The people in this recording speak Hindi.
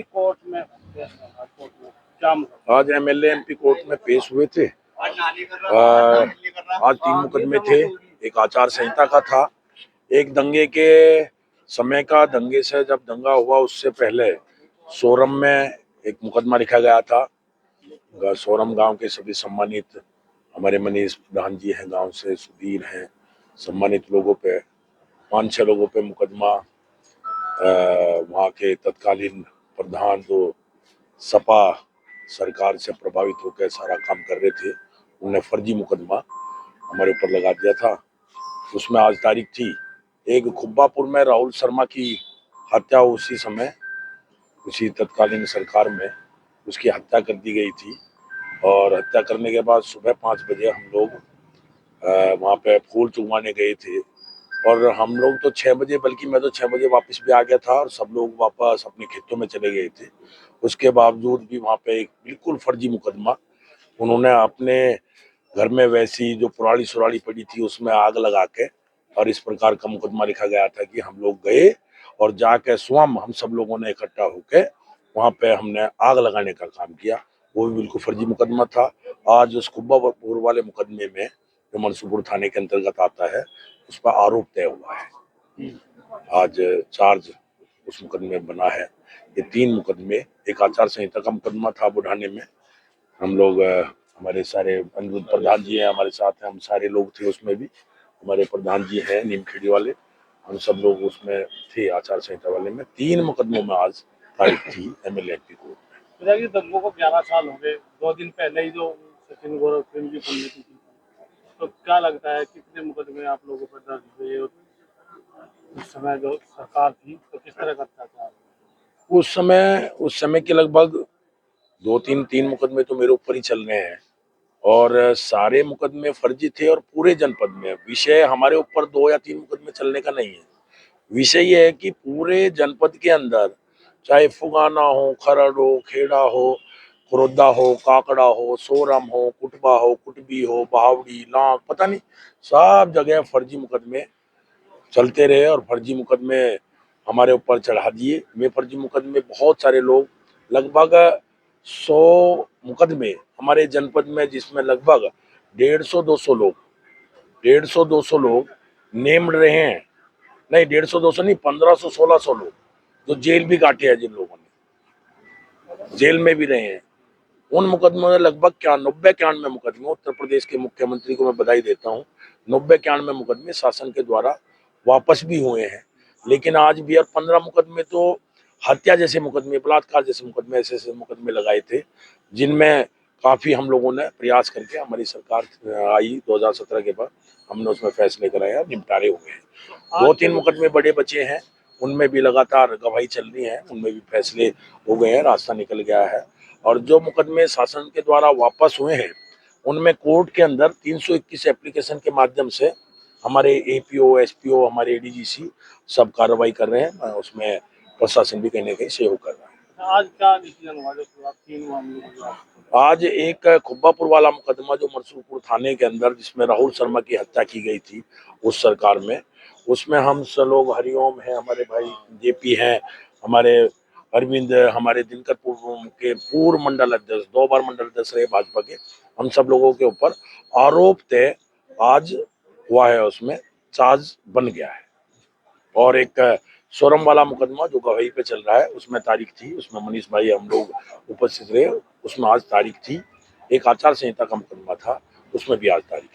कोर्ट में क्या आज एमएलए एमपी कोर्ट में पेश हुए थे। आज 3 मुकदमे थे। एक आचार संहिता का था, एक दंगे के समय का, दंगे से जब दंगा हुआ उससे पहले सोरम में एक मुकदमा लिखा गया था। सोरम गांव के सभी सम्मानित हमारे मनीष प्रधान जी हैं, गांव से सुधीर हैं, सम्मानित लोगों पे 5-6 लोगों पे मुकदमा। वहाँ के तत्कालीन प्रधान जो सपा सरकार से प्रभावित होकर सारा काम कर रहे थे, उन्होंने फर्जी मुकदमा हमारे ऊपर लगा दिया था। उसमें आज तारीख थी। एक खुब्बापुर में राहुल शर्मा की हत्या उसी समय, उसी तत्कालीन सरकार में उसकी हत्या कर दी गई थी। और हत्या करने के बाद सुबह 5 बजे हम लोग वहाँ पे फूल चुगवाने गए थे। और हम लोग तो 6 बजे, बल्कि मैं तो 6 बजे वापस भी आ गया था और सब लोग वापस अपने खेतों में चले गए थे। उसके बावजूद भी वहाँ पे एक बिल्कुल फर्जी मुकदमा उन्होंने अपने घर में वैसी जो पुरानी सुराली पड़ी थी उसमें आग लगा के, और इस प्रकार का मुकदमा लिखा गया था कि हम लोग गए और जाके स्वयं हम सब लोगों ने इकट्ठा होके वहाँ पे हमने आग लगाने का काम किया। वो भी बिल्कुल फर्जी मुकदमा था। आज उस खुब्बापुर वाले मुकदमे में जो मनसूपुर थाने के अंतर्गत आता है, उस पर आरोप तय हुआ है। आज चार्ज उस मुकदमे में बना है। ये 3 मुकदमे, एक आचार संहिता का मुकदमा था बुढ़ाने में। हम लोग हमारे सारे अनिरुद्ध प्रधान जी हैं हमारे साथ हैं, हम सारे लोग थे उसमें भी। हमारे प्रधान जी हैं नीमखेड़ी वाले, हम सब लोग उसमें थे आचार संहिता वाले में। 3 मुकदमों में आज तारीख थी एमएलए एमपी कोर्ट में। दंगों को 11 साल हो गए। 2 दिन पहले ही जो सचिन गौरव फिल्म की पुण्यतिथि थी, तो क्या लगता है कितने मुकदमे आप लोगों पर दर्ज हुए? उस समय जो सरकार थी तो किस तरह का अत्याचार? उस समय के लगभग 2-3 मुकदमे तो मेरे ऊपर ही चल रहे हैं। और सारे मुकदमे फर्जी थे और पूरे जनपद में। विषय हमारे ऊपर 2 या 3 मुकदमे चलने का नहीं है। विषय ये है कि पूरे जनपद के अंदर, चाहे फुगाना हो, खरड़ हो, खेड़ा हो, खुर्दा हो, काकड़ा हो, सोरम हो, कुटबा हो, कुटबी हो, बहावड़ी, लाख, पता नहीं, सब जगह फर्जी मुकदमे चलते रहे और फर्जी मुकदमे हमारे ऊपर चढ़ा दिए। वे फर्जी मुकदमे बहुत सारे लोग, लगभग 100 मुकदमे हमारे जनपद में, जिसमें लगभग 150-200 लोग नेम्ड रहे हैं। नहीं, 150-200 नहीं, 1500-1600 लोग जो जेल भी काटे हैं, जिन लोगों ने जेल में भी रहे हैं। उन मुकदमों में लगभग 90-91 मुकदमे, उत्तर प्रदेश के मुख्यमंत्री को मैं बधाई देता हूँ, 90-91 मुकदमे शासन के द्वारा वापस भी हुए हैं। लेकिन आज भी, और 15 मुकदमे तो हत्या जैसे मुकदमे, बलात्कार जैसे मुकदमे, ऐसे ऐसे मुकदमे लगाए थे, जिनमें काफी हम लोगों ने प्रयास करके, हमारी सरकार आई 2017 के बाद, हमने उसमें फैसले कराए, निपटारे हुए हैं। 2-3 मुकदमे बड़े बचे हैं, उनमें भी लगातार गवाही चल रही है, उनमें भी फैसले हो गए हैं, रास्ता निकल गया है। और जो मुकदमे शासन के द्वारा वापस हुए हैं, उनमें कोर्ट के अंदर 321 एप्लीकेशन के माध्यम से हमारे एपीओ, एसपीओ, हमारे एडीजीसी सब कार्रवाई कर रहे हैं। उसमें प्रशासन भी कहीं ना कहीं सहयोग कर रहा है। आज क्या डिसीजन हुआ? जो 3 मामलों? आज एक खुब्बापुर वाला मुकदमा जो मनसूपुर थाने के अंदर, जिसमें राहुल शर्मा की हत्या की गई थी उस सरकार में, उसमें हम सब लोग, हरिओम है, हमारे भाई जेपी हैं, हमारे अरविंद, हमारे दिनकरपुर के पूर्व मंडल अध्यक्ष, 2 बार मंडल अध्यक्ष रहे भाजपा के, हम सब लोगों के ऊपर आरोप तय आज हुआ है, उसमें चार्ज बन गया है। और एक सोरम वाला मुकदमा जो गवाही पे चल रहा है, उसमें तारीख थी, उसमें मनीष भाई हम लोग उपस्थित रहे, उसमें आज तारीख थी। एक आचार संहिता का मुकदमा था, उसमें भी आज तारीख